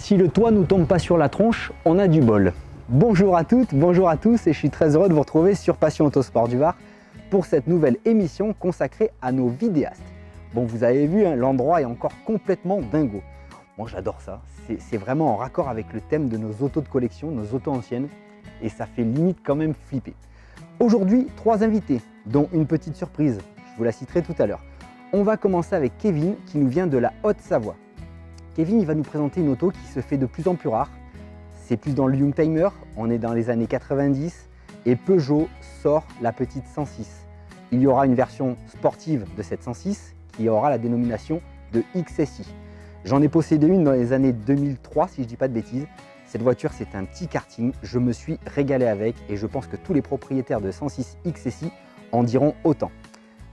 Si le toit ne nous tombe pas sur la tronche, on a du bol. Bonjour à toutes, bonjour à tous et je suis très heureux de vous retrouver sur Passion Autosport du Var pour cette nouvelle émission consacrée à nos vidéastes. Bon, vous avez vu, hein, l'endroit est encore complètement dingo. Moi j'adore ça, c'est vraiment en raccord avec le thème de nos autos de collection, nos autos anciennes et ça fait limite quand même flipper. Aujourd'hui, 3 invités, dont une petite surprise, je vous la citerai tout à l'heure. On va commencer avec Kevin qui nous vient de la Haute-Savoie. Kevin il va nous présenter une auto qui se fait de plus en plus rare. C'est plus dans le Youngtimer, on est dans les années 90 et Peugeot sort la petite 106. Il y aura une version sportive de cette 106 qui aura la dénomination de XSI. J'en ai possédé une dans les années 2003 si je ne dis pas de bêtises. Cette voiture c'est un petit karting, je me suis régalé avec et je pense que tous les propriétaires de 106 XSI en diront autant.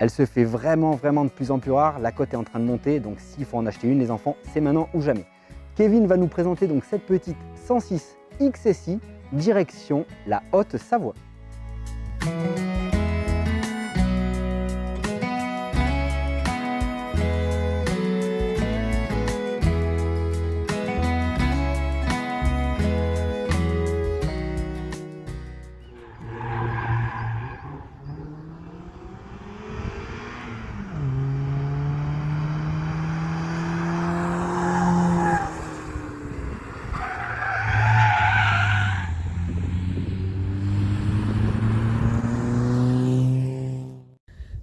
Elle se fait vraiment de plus en plus rare, la cote est en train de monter, donc s'il faut en acheter une les enfants, c'est maintenant ou jamais. Kevin va nous présenter donc cette petite 106 XSI, direction la Haute-Savoie.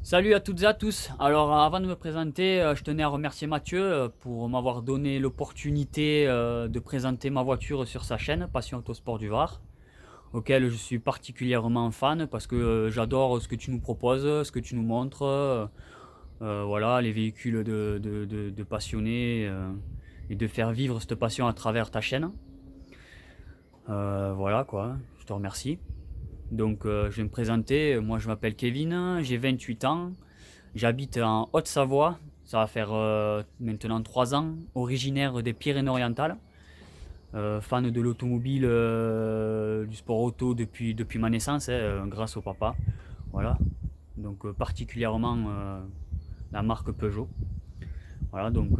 Salut à toutes et à tous. Alors avant de me présenter, je tenais à remercier Mathieu pour m'avoir donné l'opportunité de présenter ma voiture sur sa chaîne Passion Autosport du Var, auquel je suis particulièrement fan parce que j'adore ce que tu nous proposes, ce que tu nous montres, voilà, les véhicules de passionnés et de faire vivre cette passion à travers ta chaîne. Voilà quoi, je te remercie. Donc je vais me présenter, moi je m'appelle Kevin, j'ai 28 ans, j'habite en Haute-Savoie, ça va faire maintenant 3 ans, originaire des Pyrénées-Orientales, fan de l'automobile, du sport auto depuis ma naissance, grâce au papa, voilà, donc particulièrement la marque Peugeot. Voilà, donc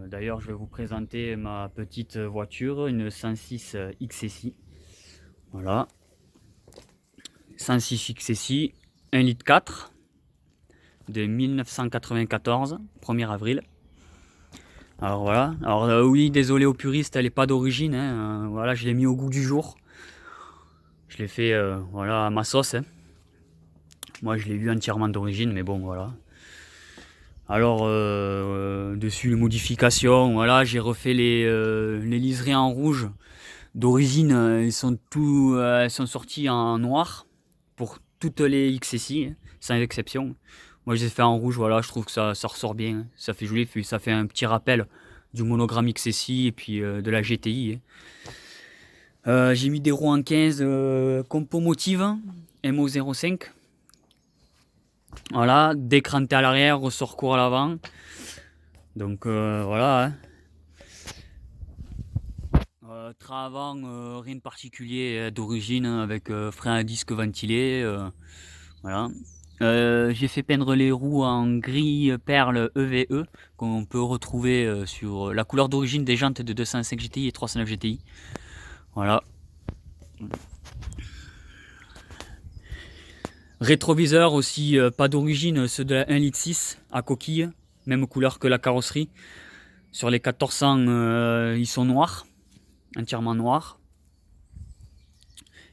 d'ailleurs je vais vous présenter ma petite voiture, une 106 XSI, voilà. 106 XSI, 1,4 litre de 1994, 1er avril. Alors voilà, alors oui, désolé aux puristes, elle n'est pas d'origine, hein, voilà, je l'ai mis au goût du jour. Je l'ai fait voilà, à ma sauce. Hein. Moi je l'ai vu entièrement d'origine, mais bon voilà. Alors dessus les modifications, voilà, j'ai refait les liserés en rouge. D'origine, elles sont sorties en noir pour toutes les XSI, hein, sans exception. Moi, je les ai fait en rouge, voilà, je trouve que ça ressort bien. Hein. Ça fait joli, ça fait un petit rappel du monogramme XSI et puis de la GTI. Hein. J'ai mis des roues en 15 compo motive MO05. Voilà, décranté à l'arrière, ressort court à l'avant. Donc voilà. Hein. Train avant, rien de particulier d'origine avec frein à disque ventilé. Voilà. J'ai fait peindre les roues en gris perle EVE qu'on peut retrouver sur la couleur d'origine des jantes de 205 GTI et 309 GTI. Voilà. Rétroviseur aussi pas d'origine, ceux de la 1,6 litre à coquille, même couleur que la carrosserie. Sur les 1400 ils sont noirs, entièrement noirs.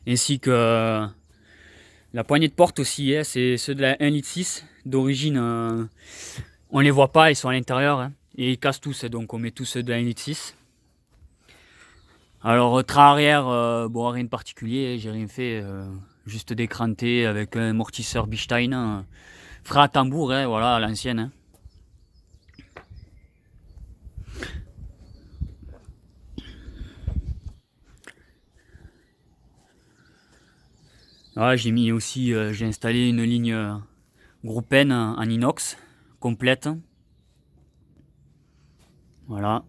Ainsi que la poignée de porte aussi, hein, c'est ceux de la 1,6 litre d'origine, on les voit pas, ils sont à l'intérieur hein, et ils cassent tous, donc on met tous ceux de la 1,6 litre. Alors train arrière, bon rien de particulier, j'ai rien fait, juste décranté avec un amortisseur Bichstein, frein à tambour, hein, voilà à l'ancienne. Hein. Voilà, j'ai mis aussi, j'ai installé une ligne Groupe N en inox complète. Voilà.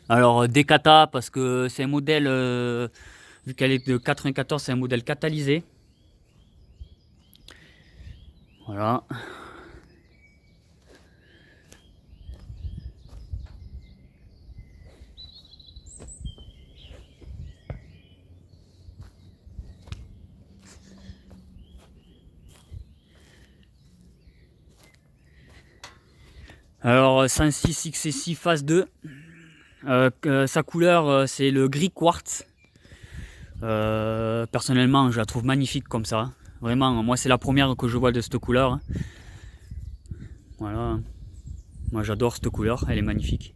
Alors Decata parce que c'est un modèle, vu qu'elle est de 94, c'est un modèle catalysé. Voilà. Alors 106 XC6 phase 2. Sa couleur c'est le gris quartz. Personnellement je la trouve magnifique comme ça. Vraiment, moi c'est la première que je vois de cette couleur. Voilà. Moi j'adore cette couleur, elle est magnifique.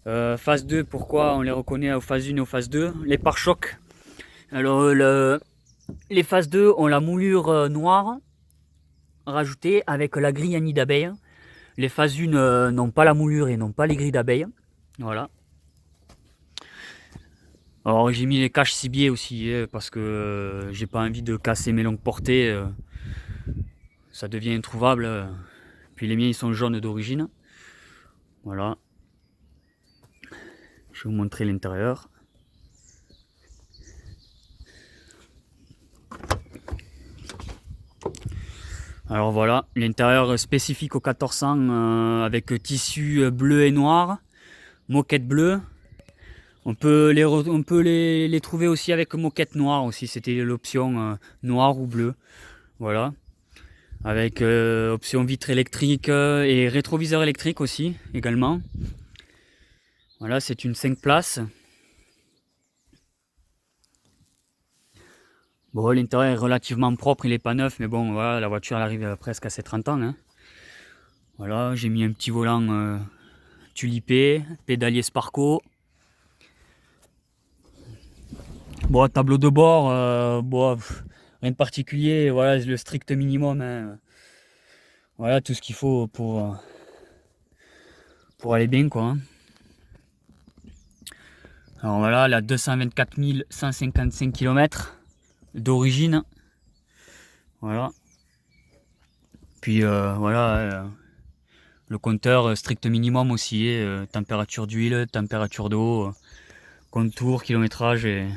Phase 2, pourquoi on les reconnaît aux phase 1 et aux phase 2? Les pare-chocs. Alors les phases 2 ont la moulure noire rajoutée avec la grille à nid d'abeille. Les phases 1 n'ont pas la moulure et n'ont pas les grilles d'abeille. Voilà. Alors j'ai mis les caches cibiers aussi parce que j'ai pas envie de casser mes longues portées. Ça devient introuvable. Puis les miens ils sont jaunes d'origine. Voilà. Je vais vous montrer l'intérieur. Alors voilà, l'intérieur spécifique au 1400 avec tissu bleu et noir, moquette bleue. On peut les trouver aussi avec moquette noire aussi, c'était l'option noir ou bleu. Voilà. Avec option vitre électrique et rétroviseur électrique aussi également. Voilà, c'est une 5 places. Bon, l'intérieur est relativement propre, il n'est pas neuf, mais bon, voilà, la voiture elle arrive presque à ses 30 ans. Hein. Voilà, j'ai mis un petit volant tulipé, pédalier Sparco. Bon, tableau de bord, bon, rien de particulier, voilà, le strict minimum. Hein. Voilà, tout ce qu'il faut pour aller bien, quoi. Hein. Alors voilà, elle a 224 155 km d'origine. Voilà. Puis voilà, le compteur strict minimum aussi, température d'huile, température d'eau, contour, kilométrage et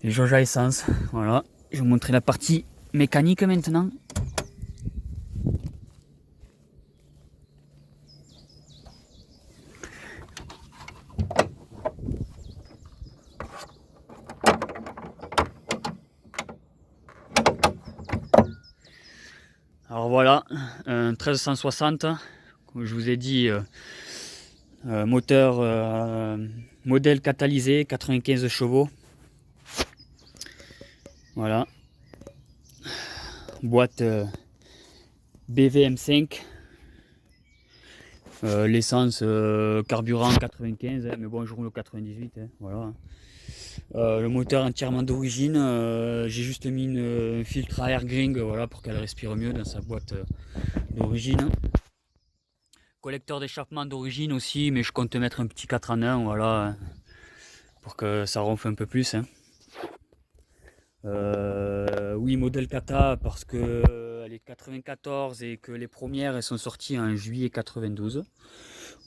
jauge à essence. Voilà, je vais vous montrer la partie mécanique maintenant. Alors voilà, un 1360, comme je vous ai dit, moteur modèle catalysé, 95 chevaux. Voilà, boîte BVM5, l'essence carburant 95, hein, mais bon je roule au 98, hein, voilà. Le moteur entièrement d'origine, j'ai juste mis un filtre à air Gring, voilà, pour qu'elle respire mieux dans sa boîte d'origine. Collecteur d'échappement d'origine aussi, mais je compte mettre un petit 4 en 1, voilà, pour que ça ronfle un peu plus. Hein. Oui, modèle Kata parce que elle est 94 et que les premières elles sont sorties en juillet 92.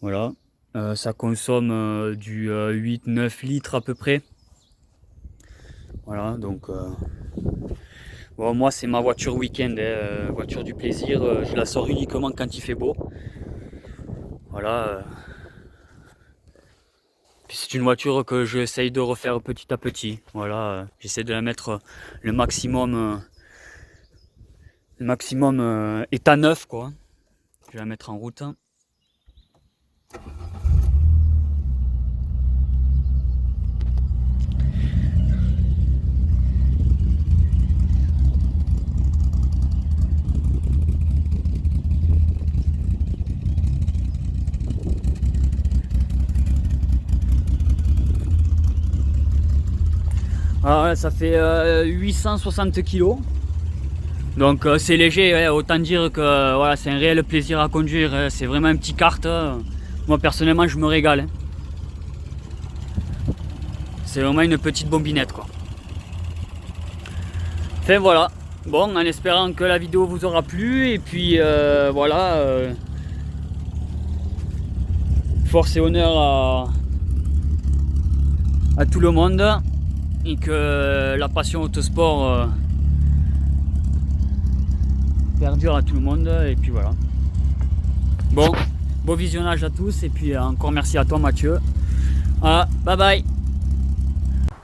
Voilà, ça consomme du 8-9 litres à peu près. Voilà, donc bon, moi c'est ma voiture week-end, hein, voiture du plaisir, je la sors uniquement quand il fait beau. Voilà. Puis c'est une voiture que j'essaye de refaire petit à petit. Voilà, j'essaie de la mettre le maximum état neuf quoi. Je vais la mettre en route. Alors, ça fait 860 kg. Donc c'est léger, ouais, autant dire que voilà, c'est un réel plaisir à conduire. C'est vraiment un petit kart. Moi personnellement je me régale. Hein. C'est vraiment une petite bombinette quoi. Enfin voilà. Bon, en espérant que la vidéo vous aura plu. Et puis voilà. Force et honneur à tout le monde. Et que la passion autosport perdure à tout le monde. Et puis voilà. Bon visionnage à tous. Et puis encore merci à toi Mathieu. Voilà, bye bye.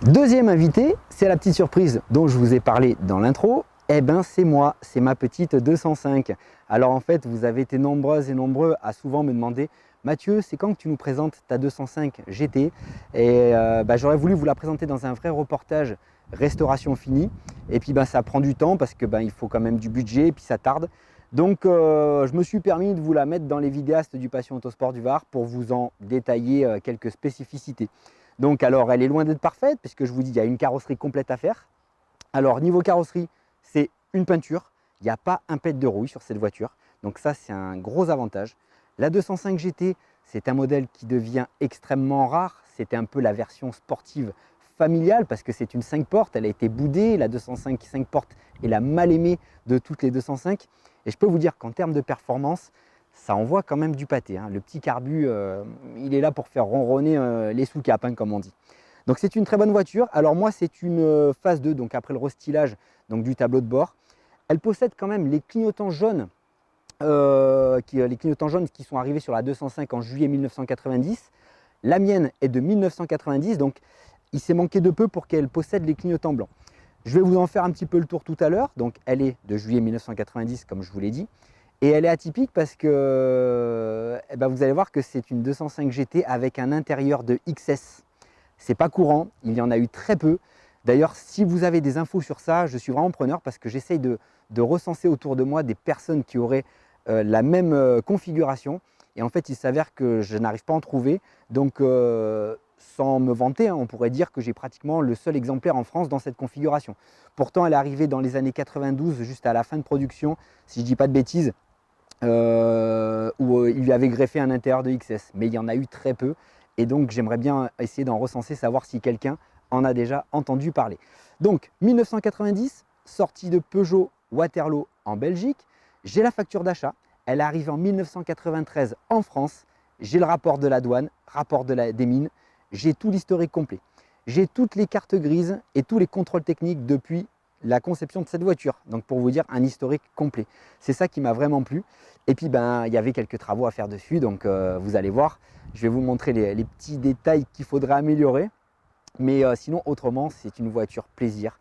Deuxième invité, c'est la petite surprise dont je vous ai parlé dans l'intro. Eh ben c'est moi, c'est ma petite 205. Alors en fait, vous avez été nombreuses et nombreux à souvent me demander Mathieu, c'est quand que tu nous présentes ta 205 GT? Et j'aurais voulu vous la présenter dans un vrai reportage restauration finie. Et puis ça prend du temps parce que il faut quand même du budget et puis ça tarde. Donc je me suis permis de vous la mettre dans les vidéastes du Passion Autosport du Var pour vous en détailler quelques spécificités. Donc alors elle est loin d'être parfaite puisque je vous dis il y a une carrosserie complète à faire. Alors niveau carrosserie, c'est une peinture, il n'y a pas un pet de rouille sur cette voiture, donc ça c'est un gros avantage. La 205 GT, c'est un modèle qui devient extrêmement rare, c'était un peu la version sportive familiale parce que c'est une 5 portes, elle a été boudée, la 205 5 portes est la mal aimée de toutes les 205 et je peux vous dire qu'en termes de performance, ça envoie quand même du pâté, hein. Le petit carbu, il est là pour faire ronronner les sous-capes, hein, comme on dit. Donc c'est une très bonne voiture. Alors moi c'est une phase 2, donc après le restylage donc du tableau de bord. Elle possède quand même les clignotants jaunes, qui sont arrivés sur la 205 en juillet 1990. La mienne est de 1990, donc il s'est manqué de peu pour qu'elle possède les clignotants blancs. Je vais vous en faire un petit peu le tour tout à l'heure. Donc elle est de juillet 1990 comme je vous l'ai dit. Et elle est atypique parce que vous allez voir que c'est une 205 GT avec un intérieur de XS. C'est pas courant, il y en a eu très peu. D'ailleurs, si vous avez des infos sur ça, je suis vraiment preneur parce que j'essaye de recenser autour de moi des personnes qui auraient la même configuration. Et en fait, il s'avère que je n'arrive pas à en trouver. Donc, sans me vanter, hein, on pourrait dire que j'ai pratiquement le seul exemplaire en France dans cette configuration. Pourtant, elle est arrivée dans les années 92, juste à la fin de production, si je ne dis pas de bêtises, où il lui avait greffé un intérieur de XS. Mais il y en a eu très peu. Et donc, j'aimerais bien essayer d'en recenser, savoir si quelqu'un en a déjà entendu parler. Donc, 1990, sortie de Peugeot Waterloo en Belgique. J'ai la facture d'achat. Elle arrive en 1993 en France. J'ai le rapport de la douane, rapport des mines. J'ai tout l'historique complet. J'ai toutes les cartes grises et tous les contrôles techniques depuis la conception de cette voiture. Donc, pour vous dire, un historique complet. C'est ça qui m'a vraiment plu. Et puis, il y avait quelques travaux à faire dessus. Donc, vous allez voir. Je vais vous montrer les petits détails qu'il faudrait améliorer. Mais sinon, autrement, c'est une voiture plaisir.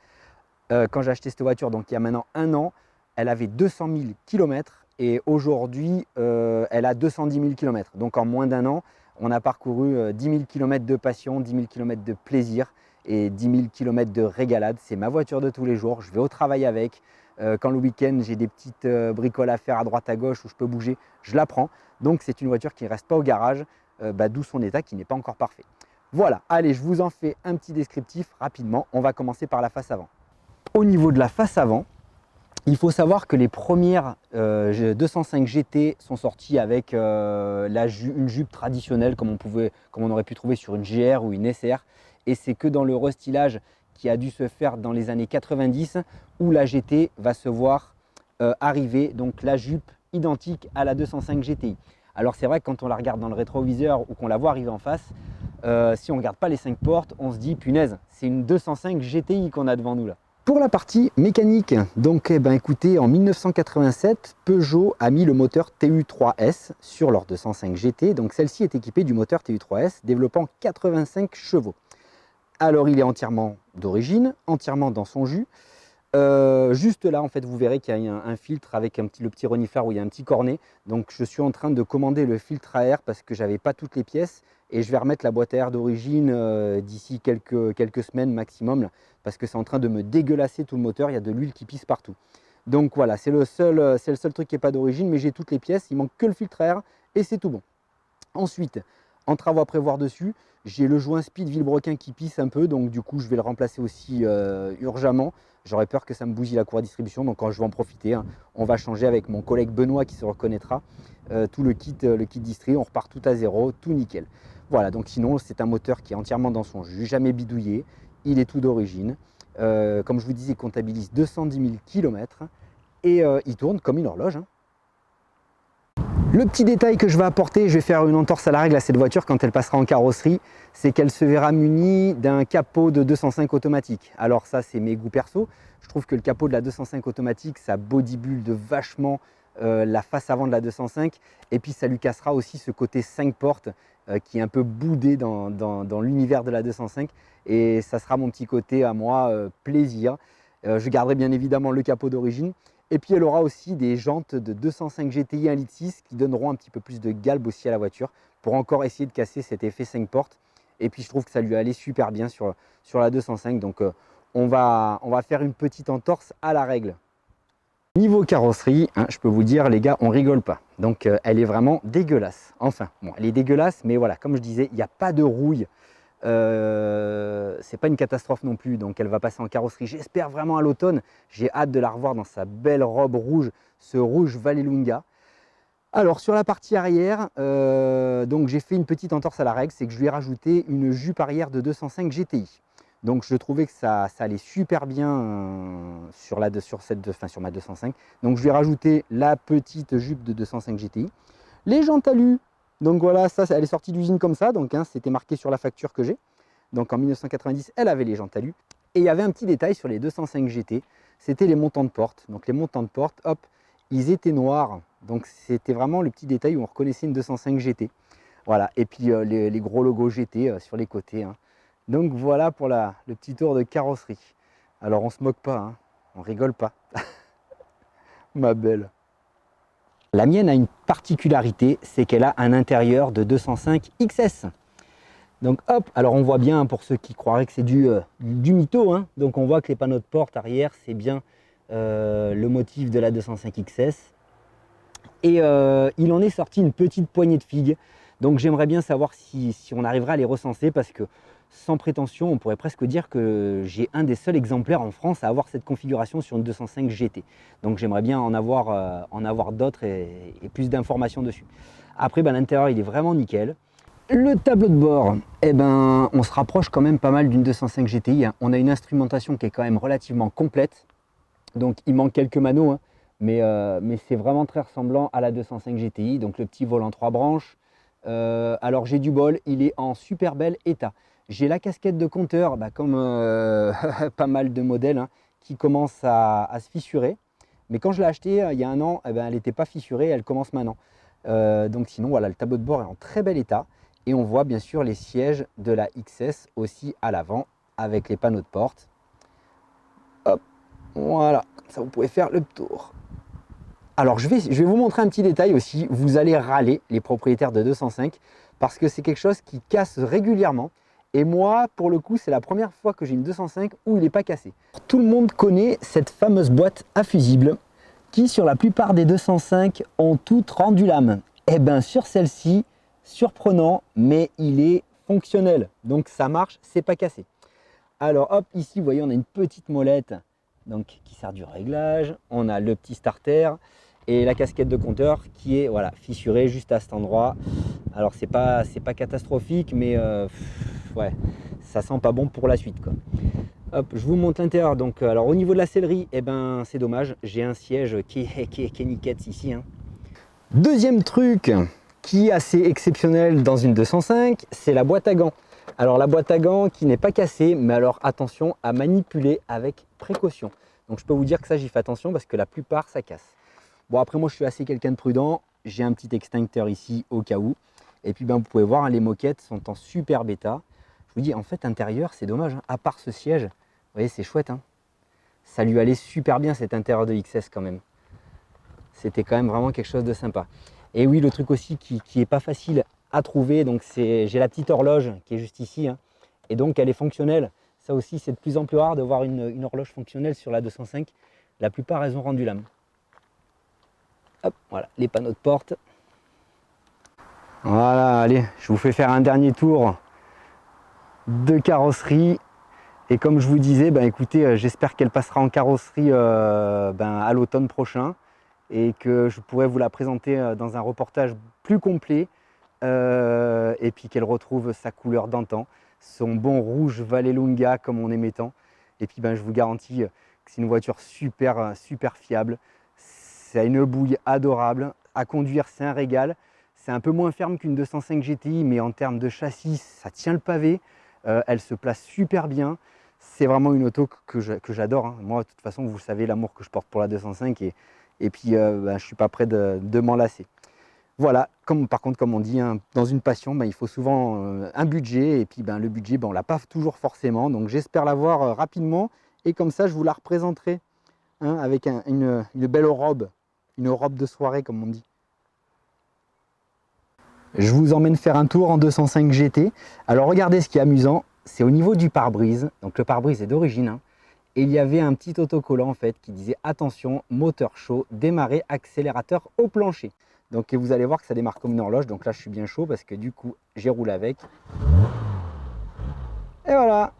Quand j'ai acheté cette voiture, donc il y a maintenant 1 an, elle avait 200 000 km et aujourd'hui, elle a 210 000 km. Donc en moins d'1 an, on a parcouru 10 000 km de passion, 10 000 km de plaisir et 10 000 km de régalade. C'est ma voiture de tous les jours. Je vais au travail avec. Quand le week-end, j'ai des petites bricoles à faire à droite à gauche où je peux bouger, je la prends. Donc c'est une voiture qui ne reste pas au garage. D'où son état qui n'est pas encore parfait. Voilà, allez, je vous en fais un petit descriptif rapidement. On va commencer par la face avant. Au niveau de la face avant, il faut savoir que les premières 205 GT sont sorties avec une jupe traditionnelle comme on aurait pu trouver sur une GR ou une SR. Et c'est que dans le restylage qui a dû se faire dans les années 90 où la GT va se voir arriver, donc la jupe identique à la 205 GTI. Alors c'est vrai que quand on la regarde dans le rétroviseur ou qu'on la voit arriver en face, si on ne regarde pas les 5 portes, on se dit punaise, c'est une 205 GTI qu'on a devant nous là. Pour la partie mécanique, donc écoutez, en 1987, Peugeot a mis le moteur TU3S sur leur 205 GT. Donc celle-ci est équipée du moteur TU3S développant 85 chevaux. Alors il est entièrement d'origine, entièrement dans son jus. Juste là, en fait, vous verrez qu'il y a un filtre avec le petit renifleur où il y a un petit cornet. Donc je suis en train de commander le filtre à air parce que j'avais pas toutes les pièces et je vais remettre la boîte à air d'origine d'ici quelques semaines maximum là, parce que c'est en train de me dégueulasser tout le moteur, il y a de l'huile qui pisse partout. Donc voilà, c'est le seul truc qui n'est pas d'origine, mais j'ai toutes les pièces, il manque que le filtre à air et c'est tout bon. Ensuite, en travaux à prévoir dessus, j'ai le joint speed Villebrequin qui pisse un peu, donc du coup je vais le remplacer aussi urgemment. J'aurais peur que ça me bousille la cour à distribution, donc quand je vais en profiter, hein, on va changer avec mon collègue Benoît qui se reconnaîtra tout le kit distri, on repart tout à zéro, tout nickel. Voilà, donc sinon c'est un moteur qui est entièrement dans son jus, jamais bidouillé, il est tout d'origine. Comme je vous disais, il comptabilise 210 000 km et il tourne comme une horloge. Hein. Le petit détail que je vais apporter, je vais faire une entorse à la règle à cette voiture quand elle passera en carrosserie, c'est qu'elle se verra munie d'un capot de 205 automatique. Alors ça, c'est mes goûts perso. Je trouve que le capot de la 205 automatique, ça bodybuilde vachement la face avant de la 205 et puis ça lui cassera aussi ce côté 5 portes qui est un peu boudé dans l'univers de la 205 et ça sera mon petit côté à moi plaisir. Je garderai bien évidemment le capot d'origine. Et puis elle aura aussi des jantes de 205 GTI 1,6 litre qui donneront un petit peu plus de galbe aussi à la voiture pour encore essayer de casser cet effet 5 portes. Et puis je trouve que ça lui allait super bien sur la 205. Donc on va faire une petite entorse à la règle. Niveau carrosserie, hein, je peux vous dire les gars, on rigole pas. Donc elle est vraiment dégueulasse. Enfin, bon, elle est dégueulasse, mais voilà, comme je disais, il n'y a pas de rouille. C'est pas une catastrophe non plus, donc elle va passer en carrosserie, j'espère vraiment à l'automne. J'ai hâte de la revoir dans sa belle robe rouge, ce rouge Vallelunga. Alors sur la partie arrière, donc j'ai fait une petite entorse à la règle, c'est que je lui ai rajouté une jupe arrière de 205 GTI. Donc je trouvais que ça allait super bien sur ma 205. Donc je lui ai rajouté la petite jupe de 205 GTI. Les jantes alu, donc voilà, ça elle est sortie d'usine comme ça, donc hein, c'était marqué sur la facture que j'ai. Donc en 1990, elle avait les jantes alu. Et il y avait un petit détail sur les 205 GT, c'était les montants de porte. Donc les montants de porte, hop, ils étaient noirs. Donc c'était vraiment le petit détail où on reconnaissait une 205 GT. Voilà, et puis les gros logos GT sur les côtés. Hein. Donc voilà pour le petit tour de carrosserie. Alors on se moque pas, hein, on rigole pas. Ma belle. La mienne a une particularité, c'est qu'elle a un intérieur de 205 XS. Donc hop, alors on voit bien pour ceux qui croiraient que c'est du mytho, hein, donc on voit que les panneaux de porte arrière, c'est bien le motif de la 205 XS. Et il en est sorti une petite poignée de figues. Donc j'aimerais bien savoir si on arrivera à les recenser parce que sans prétention, on pourrait presque dire que j'ai un des seuls exemplaires en France à avoir cette configuration sur une 205 GT. Donc j'aimerais bien en avoir d'autres et plus d'informations dessus. Après, ben, l'intérieur, il est vraiment nickel. Le tableau de bord, eh ben, on se rapproche quand même pas mal d'une 205 GTI. Hein. On a une instrumentation qui est quand même relativement complète. Donc il manque quelques manos, hein, mais c'est vraiment très ressemblant à la 205 GTI. Donc le petit volant 3 branches. Alors j'ai du bol, il est en super bel état. J'ai la casquette de compteur, bah, comme pas mal de modèles, hein, qui commence à se fissurer. Mais quand je l'ai acheté il y a un an, eh ben, elle n'était pas fissurée, elle commence maintenant. Donc sinon, voilà, le tableau de bord est en très bel état. Et on voit bien sûr les sièges de la XS aussi à l'avant, avec les panneaux de porte. Hop, voilà, comme ça vous pouvez faire le tour. Alors je vais vous montrer un petit détail aussi, vous allez râler les propriétaires de 205 parce que c'est quelque chose qui casse régulièrement et moi pour le coup c'est la première fois que j'ai une 205 où il n'est pas cassé. Tout le monde connaît cette fameuse boîte à fusibles qui sur la plupart des 205 ont toutes rendu l'âme. Et bien sur celle-ci, surprenant mais il est fonctionnel donc ça marche, c'est pas cassé. Alors hop, ici vous voyez on a une petite molette donc, qui sert du réglage, on a le petit starter et la casquette de compteur qui est voilà, fissurée juste à cet endroit. Alors c'est pas catastrophique mais ouais, ça sent pas bon pour la suite quoi. Hop, je vous montre l'intérieur. Donc alors au niveau de la sellerie, eh ben, c'est dommage, j'ai un siège qui est niquette ici. Hein. Deuxième truc qui est assez exceptionnel dans une 205, c'est la boîte à gants. Alors la boîte à gants qui n'est pas cassée, mais alors attention à manipuler avec précaution. Donc je peux vous dire que ça j'y fais attention parce que la plupart ça casse. Bon après moi je suis assez quelqu'un de prudent, j'ai un petit extincteur ici au cas où. Et puis ben, vous pouvez voir, hein, les moquettes sont en super bêta. Je vous dis en fait intérieur c'est dommage, hein, à part ce siège, vous voyez c'est chouette. Hein. Ça lui allait super bien cet intérieur de XS quand même. C'était quand même vraiment quelque chose de sympa. Et oui le truc aussi qui est pas facile à trouver, donc j'ai la petite horloge qui est juste ici, hein, et donc elle est fonctionnelle. Ça aussi c'est de plus en plus rare de voir une horloge fonctionnelle sur la 205. La plupart elles ont rendu l'âme. Hop, voilà, les panneaux de porte. Voilà, allez, je vous fais faire un dernier tour de carrosserie. Et comme je vous disais, ben, écoutez, j'espère qu'elle passera en carrosserie à l'automne prochain et que je pourrai vous la présenter dans un reportage plus complet. Et puis qu'elle retrouve sa couleur d'antan, son bon rouge Vallelunga comme on aimait tant. Et puis ben, je vous garantis que c'est une voiture super fiable. C'est une bouille adorable. À conduire, c'est un régal. C'est un peu moins ferme qu'une 205 GTI, mais en termes de châssis, ça tient le pavé. Elle se place super bien. C'est vraiment une auto que j'adore. Hein. Moi, de toute façon, vous savez l'amour que je porte pour la 205 et puis ben, je ne suis pas prêt de m'en lasser. Voilà, par contre, comme on dit, hein, dans une passion, ben, il faut souvent un budget. Et puis ben, le budget, ben, on ne l'a pas toujours forcément. Donc j'espère l'avoir rapidement. Et comme ça, je vous la représenterai hein, avec une belle robe, une robe de soirée comme on dit. Je vous emmène faire un tour en 205 GT. Alors regardez ce qui est amusant, c'est au niveau du pare-brise. Donc le pare-brise est d'origine. Hein, et il y avait un petit autocollant en fait qui disait attention, moteur chaud, démarrer, accélérateur au plancher. Donc vous allez voir que ça démarre comme une horloge. Donc là je suis bien chaud parce que du coup j'ai roulé avec. Et voilà.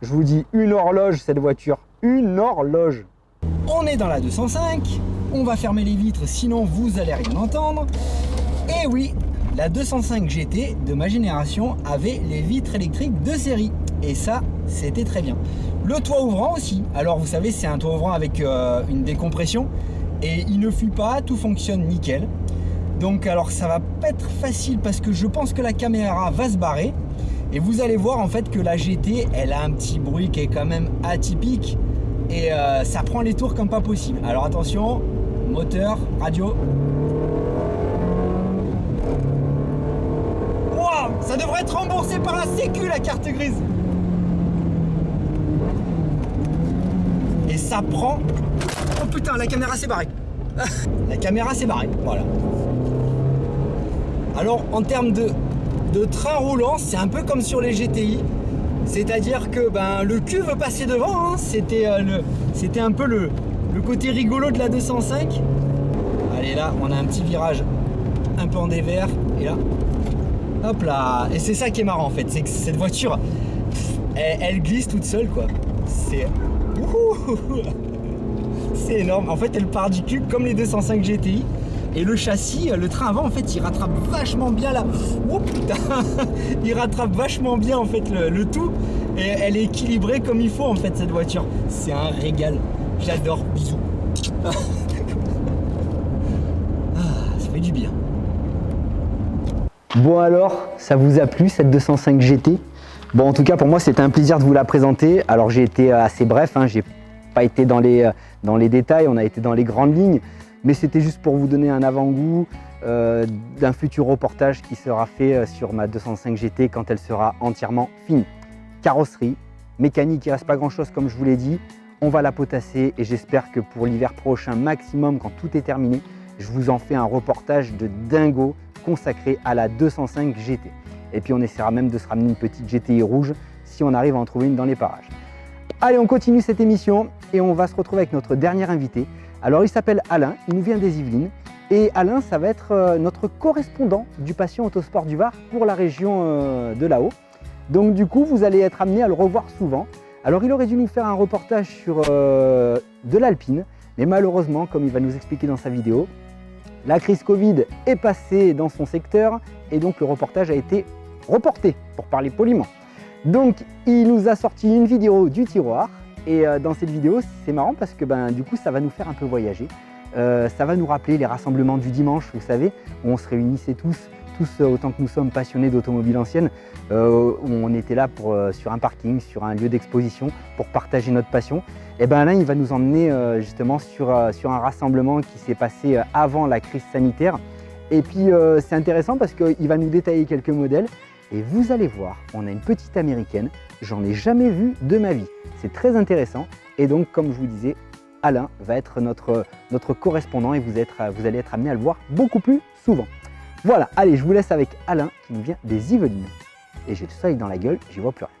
Je vous dis une horloge cette voiture. Une horloge. On est dans la 205. On va fermer les vitres sinon vous allez rien entendre. Et oui, la 205 GT de ma génération avait les vitres électriques de série. Et ça, c'était très bien. Le toit ouvrant aussi. Alors vous savez, c'est un toit ouvrant avec une décompression. Et il ne fuit pas, tout fonctionne nickel. Donc alors ça va pas être facile parce que je pense que la caméra va se barrer. Et vous allez voir en fait que la GT, elle a un petit bruit qui est quand même atypique. Et ça prend les tours comme pas possible. Alors attention, moteur, radio. Ça devrait être remboursé par la Sécu, la carte grise. Et ça prend... Oh putain, la caméra s'est barrée. La caméra s'est barrée, voilà. Alors, en termes de train roulant, c'est un peu comme sur les GTI. C'est-à-dire que ben, le cul veut passer devant. Hein. C'était un peu le côté rigolo de la 205. Allez, là, on a un petit virage un peu en dévers. Et là... Hop là, et c'est ça qui est marrant en fait, c'est que cette voiture, elle glisse toute seule quoi. C'est énorme. En fait, elle part du cul comme les 205 GTI. Et le châssis, le train avant, en fait, il rattrape vachement bien là. Oh putain, il rattrape vachement bien en fait le tout. Et elle est équilibrée comme il faut en fait cette voiture. C'est un régal. J'adore. Bisous. Ah, ça fait du bien. Bon alors, ça vous a plu cette 205 GT? Bon en tout cas pour moi c'était un plaisir de vous la présenter. Alors j'ai été assez bref, hein, j'ai pas été dans les détails, on a été dans les grandes lignes. Mais c'était juste pour vous donner un avant-goût d'un futur reportage qui sera fait sur ma 205 GT quand elle sera entièrement finie. Carrosserie, mécanique, il ne reste pas grand chose comme je vous l'ai dit. On va la potasser et j'espère que pour l'hiver prochain maximum quand tout est terminé, je vous en fais un reportage de dingo consacré à la 205 GT. Et puis on essaiera même de se ramener une petite GTI rouge si on arrive à en trouver une dans les parages. Allez, on continue cette émission et on va se retrouver avec notre dernier invité. Alors il s'appelle Alain, il nous vient des Yvelines. Et Alain, ça va être notre correspondant du Passion Autosport du Var pour la région de là-haut. Donc du coup, vous allez être amené à le revoir souvent. Alors il aurait dû nous faire un reportage sur de l'alpine, mais malheureusement, comme il va nous expliquer dans sa vidéo, la crise Covid est passée dans son secteur et donc le reportage a été reporté, pour parler poliment. Donc il nous a sorti une vidéo du tiroir et dans cette vidéo c'est marrant parce que du coup ça va nous faire un peu voyager. Ça va nous rappeler les rassemblements du dimanche, vous savez, où on se réunissait tous autant que nous sommes passionnés d'automobile ancienne, où on était là sur un parking, sur un lieu d'exposition pour partager notre passion. Et là, il va nous emmener justement sur un rassemblement qui s'est passé avant la crise sanitaire. Et puis c'est intéressant parce qu'il va nous détailler quelques modèles. Et vous allez voir, on a une petite américaine, j'en ai jamais vu de ma vie. C'est très intéressant. Et donc, comme je vous disais, Alain va être notre correspondant et vous allez être amené à le voir beaucoup plus souvent. Voilà, allez, je vous laisse avec Alain qui nous vient des Yvelines. Et j'ai le soleil dans la gueule, j'y vois plus rien.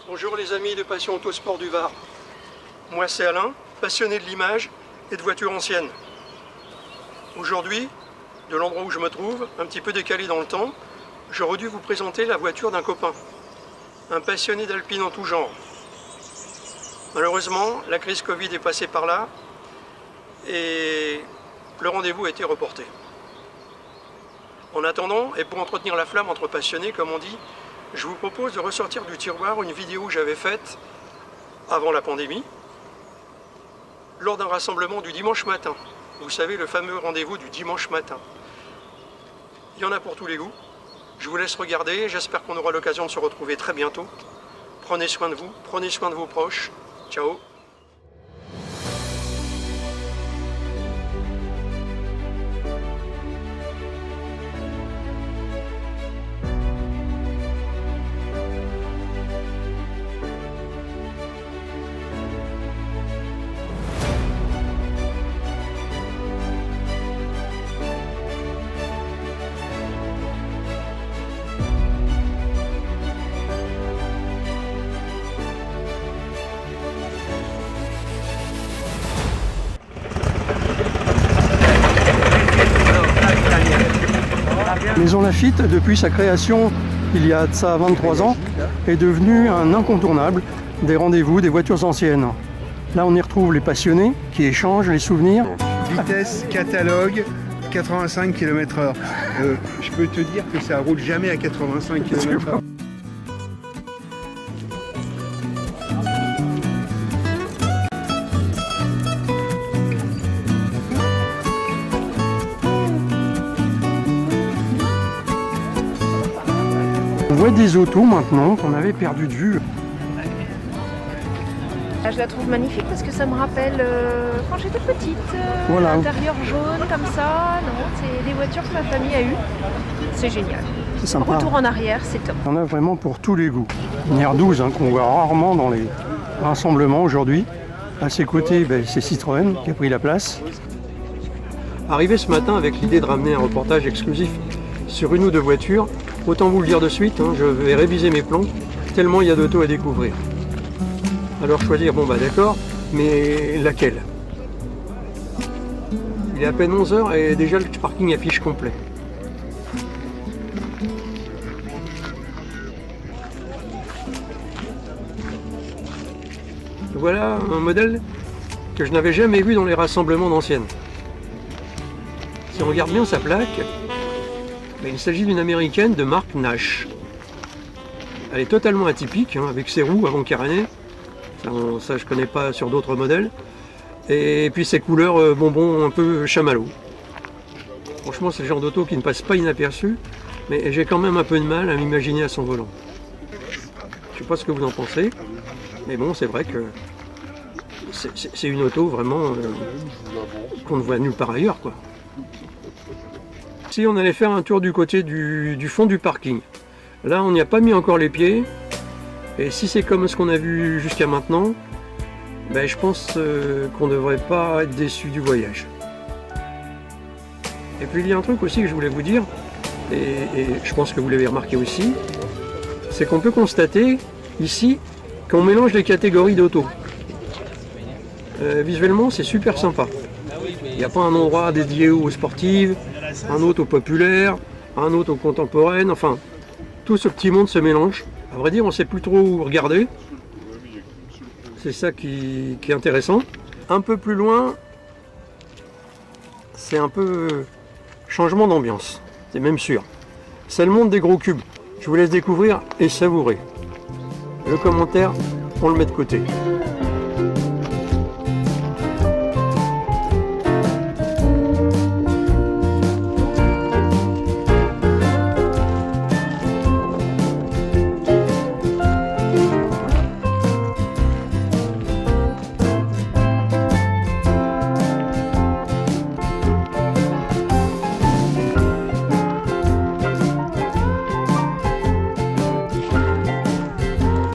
Bonjour les amis de Passion Autosport du Var. Moi c'est Alain, passionné de l'image et de voitures anciennes. Aujourd'hui, de l'endroit où je me trouve, un petit peu décalé dans le temps, j'aurais dû vous présenter la voiture d'un copain. un passionné d'alpine en tout genre. Malheureusement, la crise Covid est passée par là et le rendez-vous a été reporté. En attendant, et pour entretenir la flamme entre passionnés, comme on dit, je vous propose de ressortir du tiroir une vidéo que j'avais faite avant la pandémie, lors d'un rassemblement du dimanche matin. Vous savez, le fameux rendez-vous du dimanche matin. Il y en a pour tous les goûts. Je vous laisse regarder, j'espère qu'on aura l'occasion de se retrouver très bientôt. Prenez soin de vous, prenez soin de vos proches. Ciao. Maison Lafitte, depuis sa création il y a de ça 23 ans, est devenue un incontournable des rendez-vous des voitures anciennes. Là on y retrouve les passionnés qui échangent les souvenirs. Vitesse, catalogue, 85 km/h. Je peux te dire que ça roule jamais à 85 km/h. On voit des autos maintenant qu'on avait perdu de vue. Je la trouve magnifique parce que ça me rappelle quand j'étais petite, Voilà. l'intérieur jaune comme ça. Non, c'est des voitures que ma famille a eues. C'est génial. C'est sympa. Retour en arrière, c'est top. Il y en a vraiment pour tous les goûts. Une R12 qu'on voit rarement dans les rassemblements aujourd'hui. À ses côtés, c'est Citroën qui a pris la place. Arrivé ce matin avec l'idée de ramener un reportage exclusif sur une ou deux voitures, autant vous le dire de suite, je vais réviser mes plans, tellement il y a d'autos à découvrir. Alors choisir, d'accord, mais laquelle? Il est à peine 11 h et déjà le parking affiche complet. Voilà un modèle que je n'avais jamais vu dans les rassemblements d'anciennes. Si on regarde bien sa plaque, il s'agit d'une américaine de marque Nash. Elle est totalement atypique, avec ses roues avant carénées. Ça je connais pas sur d'autres modèles. Et puis ses couleurs bonbons un peu chamallow. Franchement, c'est le genre d'auto qui ne passe pas inaperçu, mais j'ai quand même un peu de mal à m'imaginer à son volant. Je sais pas ce que vous en pensez, mais bon, c'est vrai que c'est une auto vraiment qu'on ne voit nulle part ailleurs, quoi. Si on allait faire un tour du côté du fond du parking, là on n'y a pas mis encore les pieds, et si c'est comme ce qu'on a vu jusqu'à maintenant, je pense qu'on ne devrait pas être déçu du voyage. Et puis il y a un truc aussi que je voulais vous dire, et je pense que vous l'avez remarqué aussi, c'est qu'on peut constater ici qu'on mélange les catégories d'auto. Visuellement c'est super sympa. Il n'y a pas un endroit dédié aux sportives, un autre aux populaires, un autre aux contemporaines, enfin, tout ce petit monde se mélange. À vrai dire, on ne sait plus trop où regarder. C'est ça qui est intéressant. Un peu plus loin, c'est un peu changement d'ambiance, c'est même sûr. C'est le monde des gros cubes. Je vous laisse découvrir et savourer. Le commentaire, on le met de côté.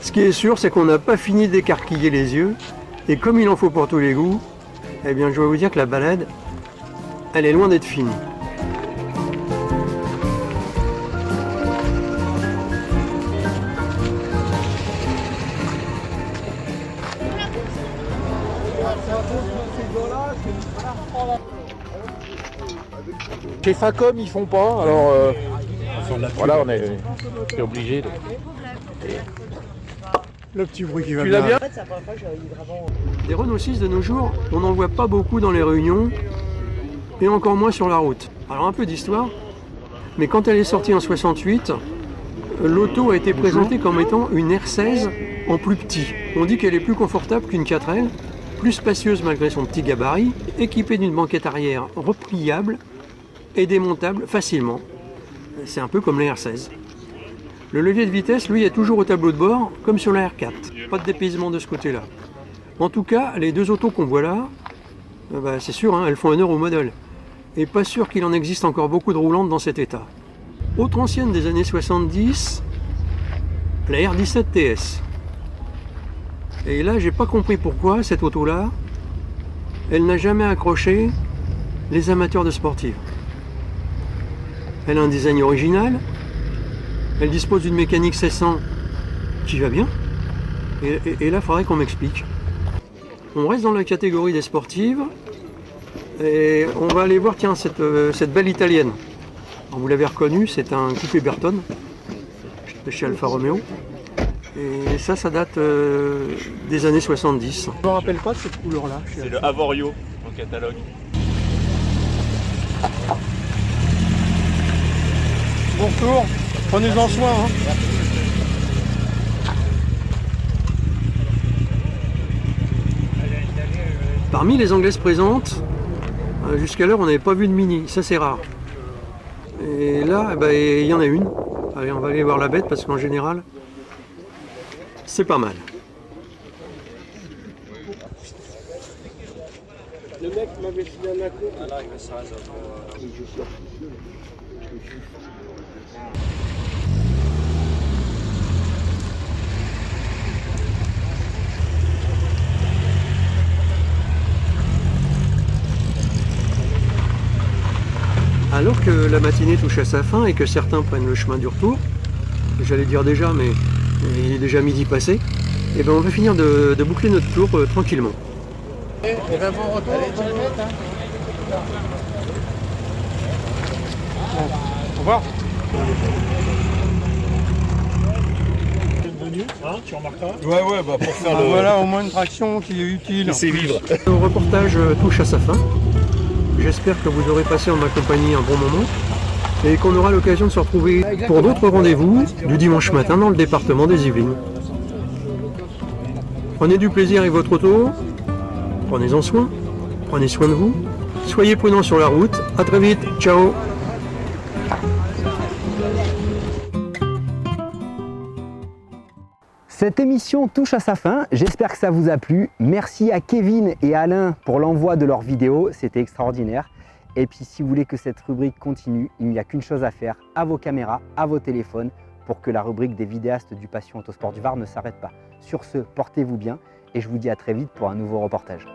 Ce qui est sûr, c'est qu'on n'a pas fini d'écarquiller les yeux, et comme il en faut pour tous les goûts, je vais vous dire que la balade, elle est loin d'être finie. Chez Facom, ils font pas, alors voilà, on est obligé de... Le petit bruit qui va Tu bien. l'as bien? Des Renault 6 de nos jours, on n'en voit pas beaucoup dans les réunions et encore moins sur la route. Alors un peu d'histoire, mais quand elle est sortie en 68, l'auto a été présentée comme étant une R16 en plus petit. On dit qu'elle est plus confortable qu'une 4L, plus spacieuse malgré son petit gabarit, équipée d'une banquette arrière repliable et démontable facilement. C'est un peu comme la R16. Le levier de vitesse, lui, est toujours au tableau de bord, comme sur la R4. Pas de dépaysement de ce côté-là. En tout cas, les deux autos qu'on voit là, c'est sûr, hein, elles font honneur au modèle. Et pas sûr qu'il en existe encore beaucoup de roulantes dans cet état. Autre ancienne des années 70, la R17 TS. Et là, j'ai pas compris pourquoi cette auto-là, elle n'a jamais accroché les amateurs de sportives. Elle a un design original, elle dispose d'une mécanique 1600 qui va bien, et là, il faudrait qu'on m'explique. On reste dans la catégorie des sportives, et on va aller voir, tiens, cette belle italienne. Alors, vous l'avez reconnue, c'est un coupé Berton, de chez Alfa Romeo. Et ça date des années 70. Je me rappelle pas de cette couleur-là. C'est le Avorio en catalogue. Bon retour, prenez-en soin. Hein. Parmi les anglaises présentes, jusqu'alors on n'avait pas vu de Mini, ça c'est rare. Et là, il y en a une. Allez, on va aller voir la bête parce qu'en général, c'est pas mal. Le mec m'avait filé un accord. Alors que la matinée touche à sa fin et que certains prennent le chemin du retour, j'allais dire déjà, mais il est déjà midi passé, et on va finir de boucler notre tour tranquillement. Et ben bon retour. Bon, au revoir. Tu remarqueras? Ouais, pour faire le... Voilà, au moins une traction qui est utile. C'est vivre. Le reportage touche à sa fin. J'espère que vous aurez passé en ma compagnie un bon moment et qu'on aura l'occasion de se retrouver pour d'autres rendez-vous du dimanche matin dans le département des Yvelines. Prenez du plaisir avec votre auto, prenez-en soin, prenez soin de vous, soyez prudents sur la route, à très vite, ciao. Cette émission touche à sa fin, j'espère que ça vous a plu. Merci à Kevin et Alain pour l'envoi de leurs vidéos, c'était extraordinaire. Et puis si vous voulez que cette rubrique continue, il n'y a qu'une chose à faire, à vos caméras, à vos téléphones, pour que la rubrique des vidéastes du Passion Autosport du Var ne s'arrête pas. Sur ce, portez-vous bien et je vous dis à très vite pour un nouveau reportage.